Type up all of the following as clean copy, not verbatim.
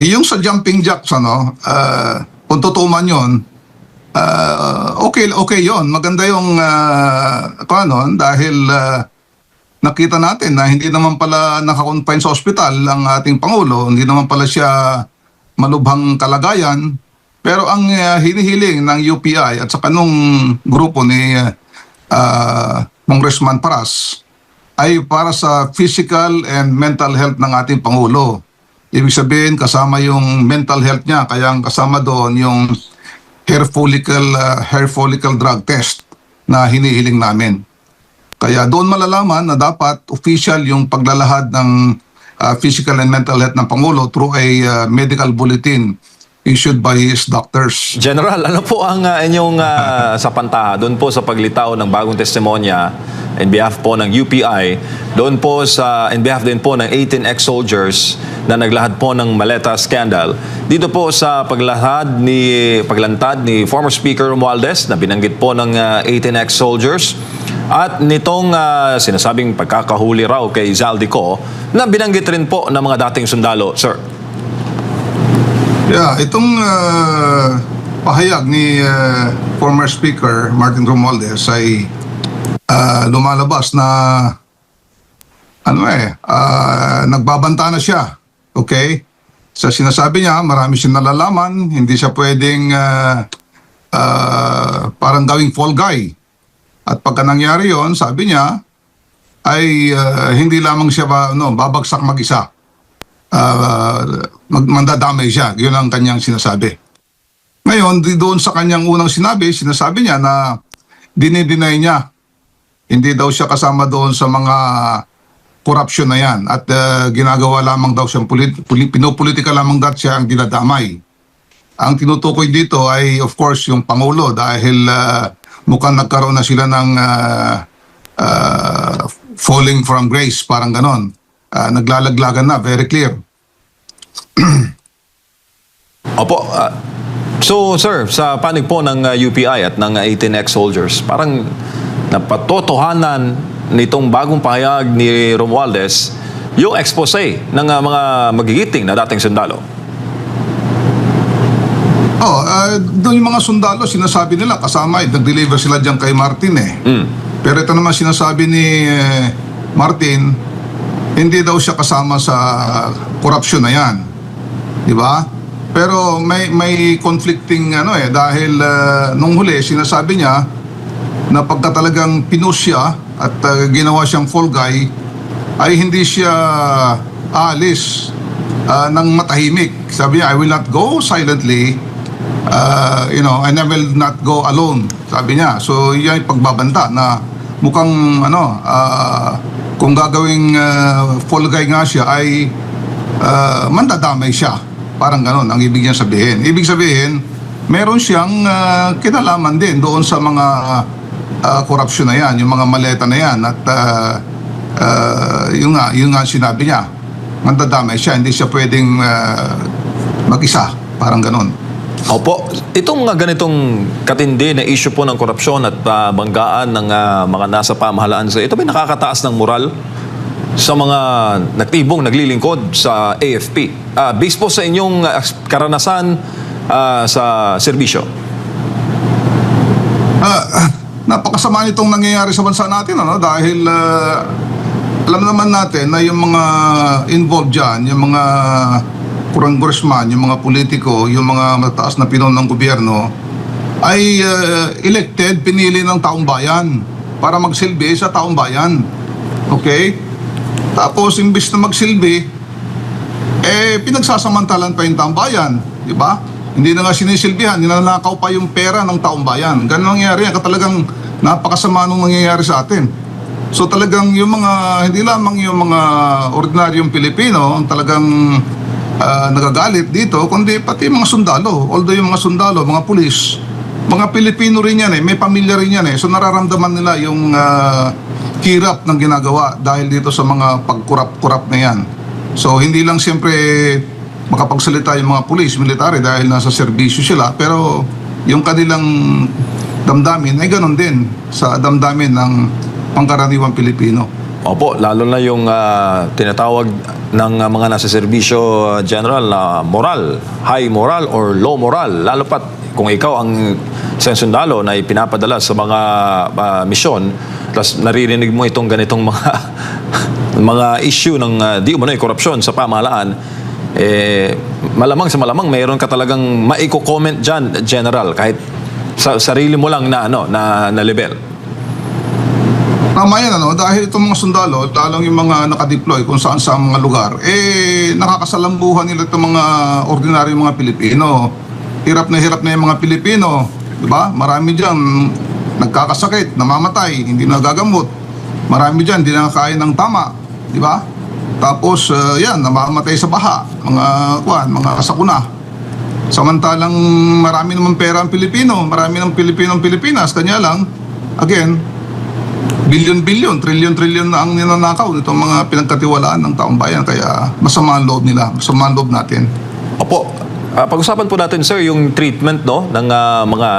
Yung sa jumping jacks, kung totoo man yun, okay yun. Maganda yung dahil nakita natin na hindi naman pala nakakonfine sa ospital ang ating Pangulo, hindi naman pala siya malubhang kalagayan. Pero ang hinihiling ng UPI at saka nung grupo ni Congressman Paras ay para sa physical and mental health ng ating Pangulo. Ibig sabihin, kasama yung mental health niya, kaya ang kasama doon yung hair follicle drug test na hinihiling namin. Kaya doon malalaman na dapat official yung paglalahad ng physical and mental health ng Pangulo through a medical bulletin issued by his doctors. General, ano po ang inyong sapantaha doon po sa paglitaw ng bagong testimonya in behalf po ng UPI, doon po in behalf din po ng 18 ex-soldiers na naglahad po ng maleta scandal, dito po sa paglantad ni former Speaker Romualdez na binanggit po ng 18 ex-soldiers at nitong sinasabing pagkakahuli raw kay Zaldico na binanggit rin po ng mga dating sundalo, sir. Yeah, itong pahayag ni former Speaker Martin Romualdez ay lumalabas na nagbabanta na siya. Okay? Sa sinasabi niya, marami siyang nalalaman, hindi siya pwedeng parang gawing fall guy. At pagka nangyari yon, sabi niya, ay hindi lamang siya babagsak mag-isa. Mandadamay siya. Yun ang kanyang sinasabi. Ngayon, doon sa kanyang unang sinasabi niya na dinideny niya. Hindi daw siya kasama doon sa mga corruption na yan. At ginagawa lamang daw siyang pinopolitika lamang daw siya ang dinadamay. Ang tinutukoy dito ay of course yung Pangulo dahil mukhang nagkaroon na sila ng falling from grace, parang ganon. Naglalaglagan na, very clear. Opo. So, sir, sa panig po ng UPI at ng 18 ex-soldiers, parang napatotohanan nitong bagong pahayag ni Romualdez yung expose ng mga magigiting na dating sundalo. Doon yung mga sundalo, sinasabi nila, kasama, nag-deliver sila dyan kay Martin eh. Pero ito naman sinasabi ni Martin, hindi daw siya kasama sa corruption na yan. Di ba? Pero may conflicting dahil nung huli sinasabi niya na pagka talagang pinush siya at ginawa siyang fall guy ay hindi siya aalis ng matahimik. Sabi niya, I will not go silently and I will not go alone. Sabi niya. So yan yung pagbabanta na mukhang kung gagawing fall guy nga siya ay mandadamay siya. Parang ganon ang ibig niya sabihin. Ibig sabihin, meron siyang kinalaman din doon sa mga korupsyon na yan, yung mga maleta na yan. At yung nga sinabi niya, mandadamay siya, hindi siya pwedeng mag-isa. Parang ganon. Opo, itong ganitong katindi na issue po ng korupsyon at banggaan ng mga nasa pamahalaan sa ito, may nakakataas ng moral sa mga naktibong naglilingkod sa AFP. Based po sa inyong karanasan sa serbisyo. Napakasama nitong nangyayari sa bansa natin dahil alam naman natin na yung mga involved dyan, yung mga congressman, yung mga politiko, yung mga mataas na pinon ng gobyerno ay elected, pinili ng taong bayan para magsilbi sa taong bayan. Okay? Tapos imbis na magsilbi, pinagsasamantalan pa yung taong bayan. Di ba? Hindi na nga sinisilbihan, ninanakaw pa yung pera ng taong bayan. Ganun nangyayari yan. Talagang napakasama nung nangyayari sa atin. So talagang yung mga, hindi lamang yung mga ordinaryong Pilipino, talagang nagagalit dito, kundi pati mga sundalo. Although yung mga sundalo, mga pulis, mga Pilipino rin yan may pamilya rin yan So nararamdaman nila yung hirap ng ginagawa dahil dito sa mga pagkurap-kurap na yan. So hindi lang siyempre makapagsalita yung mga pulis, military dahil nasa serbisyo sila, pero yung kanilang damdamin ay ganon din sa damdamin ng pangkaraniwang Pilipino. Opo, lalo na yung tinatawag ng mga nasa serbisyo, General, na moral, high moral or low moral, lalo pat kung ikaw ang isang sundalo na ipinapadala sa mga misyon, tapos naririnig mo itong ganitong mga mga issue ng di umano'y korupsyon sa pamahalaan, malamang sa malamang mayroon ka talagang maiko-comment dyan, General, kahit sa sarili mo lang na level. Tama yan, dahil itong mga sundalo, lalong yung mga nakadeploy kung saan sa mga lugar, nakakasalambuhan nila itong mga ordinaryong mga Pilipino. Hirap na yung mga Pilipino, di ba? Marami dyan nagkakasakit, namamatay, hindi nagagamot. Marami dyan, hindi nakakain ng tama, di ba? Tapos, namamatay sa baha, mga kasakuna. Samantalang marami naman pera ang Pilipino, marami ng Pilipinas, kanya lang, again, bilyon-bilyon, trilyon-trilyon na ang ninanakaw nitong mga pinagkatiwalaan ng taong bayan. Kaya masama ang loob nila, masama ang loob natin. Opo. Pag-usapan po natin, sir, yung treatment ng mga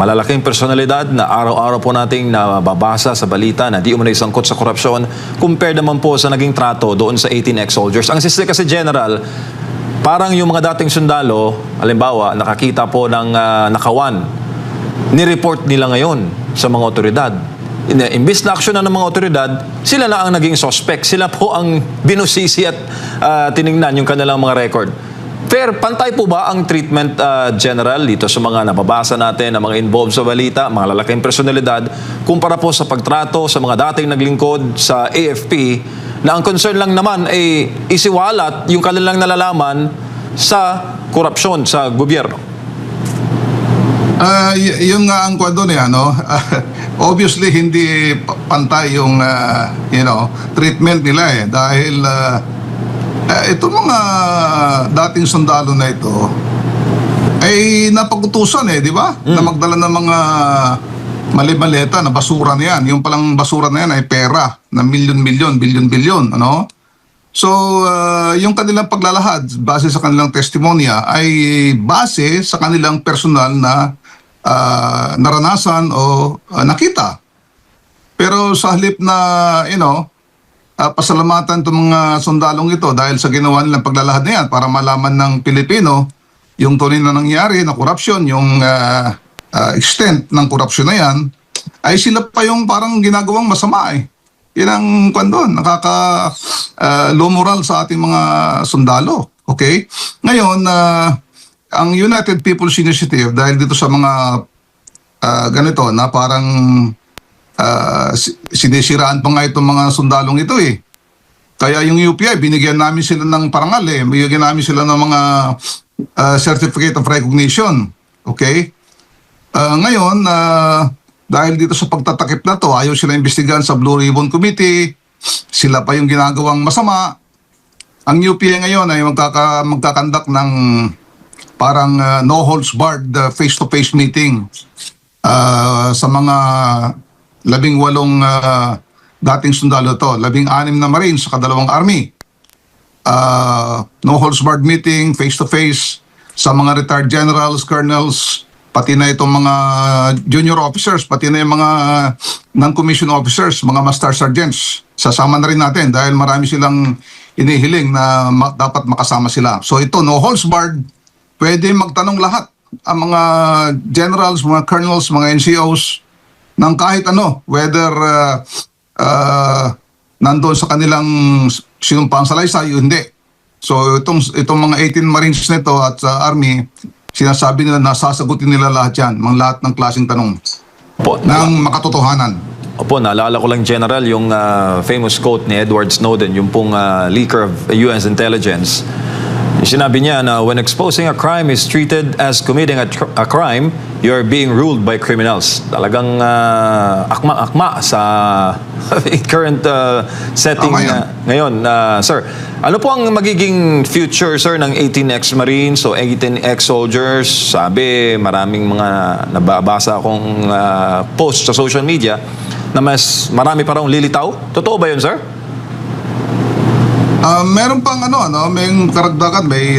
malalaking personalidad na araw-araw po nating nababasa sa balita na di umano'y sangkot sa korupsyon, compare naman po sa naging trato doon sa 18 ex-soldiers. Ang sisi kasi, General, parang yung mga dating sundalo, halimbawa, nakakita po ng nakawan, ni-report nila ngayon sa mga otoridad. Imbis na aksyon na ng mga otoridad, sila na ang naging suspect. Sila po ang binusisi at tiningnan yung kanilang mga record. Fair, pantay po ba ang treatment, General, dito sa mga nababasa natin, na mga involved sa balita, mga lalaking personalidad, kumpara po sa pagtrato sa mga dating naglingkod sa AFP, na ang concern lang naman ay isiwalat yung kanilang nalalaman sa korupsyon sa gobyerno? Yung nga ang kwento niya, obviously hindi pantay yung treatment nila dahil itong mga dating sundalo na ito ay napagutusan di ba? Na magdala ng mga mali-maleta na basura na yan. Yung palang basura na yan ay pera na milyon-milyon, bilyon-bilyon, So, yung kanilang paglalahad base sa kanilang testimonya ay base sa kanilang personal na naranasan o nakita. Pero sa halip na, pasalamatan itong mga sundalong ito dahil sa ginawa nilang paglalahad na yan para malaman ng Pilipino yung tunay na nangyari na korupsyon, yung extent ng korupsyon na yan, ay sila pa yung parang ginagawang masama Yan ang doon, low moral sa ating mga sundalo. Okay? Ngayon, ang United People's Initiative, dahil dito sa mga ganito na parang sinisiraan pa nga itong mga sundalong ito Kaya yung UPI, binigyan namin sila ng parangal binigyan namin sila ng mga certificate of recognition. Okay? Ngayon, dahil dito sa pagtatakip na to, ayaw sila imbestigahan sa Blue Ribbon Committee, sila pa yung ginagawang masama. Ang UPI ngayon ay magkakandak ng parang no holds barred face-to-face meeting sa mga 18 dating sundalo to, 16 na Marines sa kadalawang Army. No holds barred meeting, face-to-face sa mga retired generals, colonels, pati na itong mga junior officers, pati na yung mga non-commissioned officers, mga master sergeants. Sasama na rin natin dahil marami silang inihiling na dapat makasama sila. So ito, no holds barred, pwede magtanong lahat ang mga generals, mga colonels, mga NCOs ng kahit whether nandoon sa kanilang sinumpang salaysay o hindi. So itong mga 18 Marines nito at sa Army, sinasabi nila na sasagutin nila lahat yan, mga lahat ng klaseng tanong ng makatotohanan. Opo, naalala ko lang, General, yung famous quote ni Edward Snowden, yung pong leaker of US intelligence. Sinabi niya na when exposing a crime is treated as committing a crime, you're being ruled by criminals. Talagang akma-akma sa current setting ngayon. Sir, ano po ang magiging future, sir, ng 18 ex-Marines o 18 ex-soldiers? Sabi, maraming mga nababasa akong post sa social media na mas marami pa raw lilitaw. Totoo ba yun, sir? Meron pang may karagdagan, may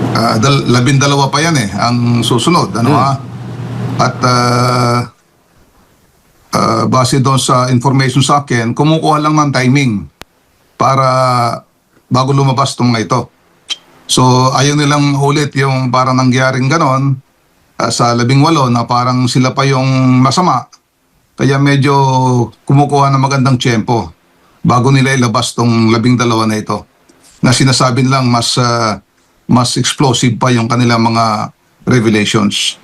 12 pa yan ang susunod, At base doon sa information sa akin, kumukuha lang ng timing. para bago lumabas itong mga ito. So ayaw nilang ulit yung parang nangyaring ganon sa 18 na parang sila pa yung masama. Kaya medyo kumukuha ng magandang tiyempo bago nila ilabas tong 12 na ito. Na sinasabi nilang mas explosive pa yung kanilang mga revelations.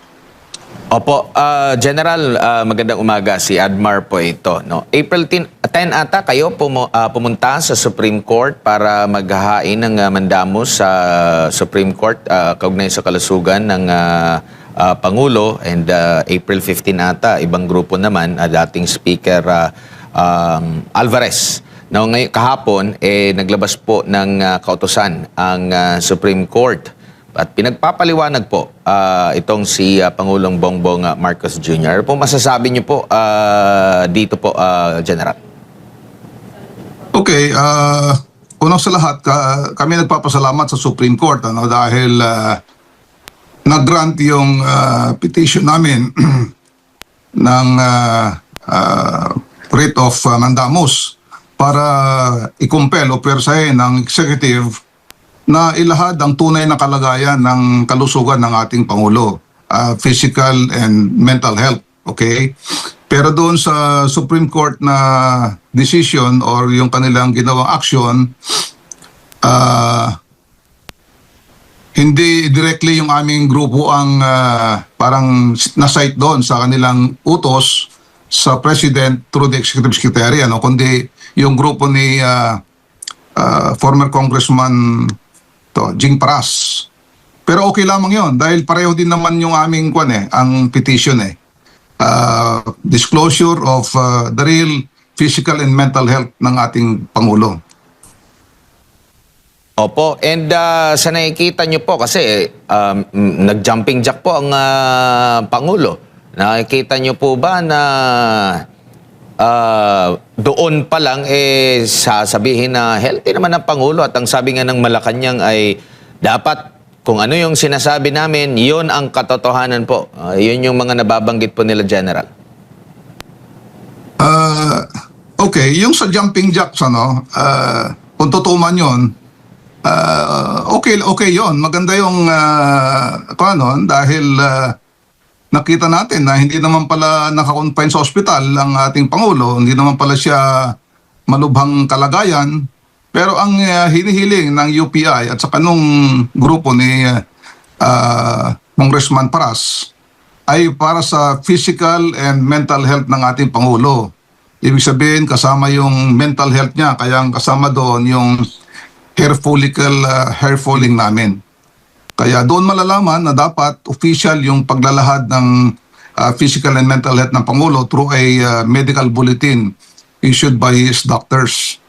Opo, General, magandang umaga. Si Admar po ito. No? April 10 ata kayo pumunta sa Supreme Court para maghahain ng mandamus sa Supreme Court kaugnay sa kalusugan ng Pangulo. And April 15 ata, ibang grupo naman, dating Speaker Alvarez. No, ngayon, kahapon, naglabas po ng kautusan ang Supreme Court. At pinagpapaliwanag po itong si Pangulong Bongbong Marcos Jr. Ano po masasabi niyo po dito po, General? Okay, unang sa lahat, kami nagpapasalamat sa Supreme Court dahil nag-grant yung petition namin ng writ of mandamus para i-compel o persahin ng executive na ilahad ang tunay na kalagayan ng kalusugan ng ating Pangulo, physical and mental health, okay? Pero doon sa Supreme Court na decision or yung kanilang ginawang action, hindi directly yung aming grupo ang parang na-cite doon sa kanilang utos sa President through the Executive Secretary, kundi yung grupo ni former Congressman Jing Paras. Pero okay lamang yon dahil pareho din naman yung aming ang petition disclosure of the real physical and mental health ng ating Pangulo. Opo, and sa nakikita niyo po kasi nag-jumping jack po ang Pangulo. Nakikita niyo po ba na doon pa lang sasabihin na healthy naman ang Pangulo at ang sabi nga ng Malacanang ay dapat kung ano yung sinasabi namin, yun ang katotohanan po. Yun yung mga nababanggit po nila, General. Okay, yung sa jumping jacks, kung totoo man yun, okay yun. Maganda yung dahil nakita natin na hindi naman pala nakakonfine sa ospital ang ating Pangulo, hindi naman pala siya malubhang kalagayan, pero ang hinihiling ng UPI at sa kanong grupo ni Congressman Paras ay para sa physical and mental health ng ating Pangulo. Ibig sabihin, kasama yung mental health niya, kaya kasama doon yung hair follicle, hair falling namin. Kaya doon malalaman na dapat official yung paglalahad ng physical and mental health ng Pangulo through a medical bulletin issued by his doctors.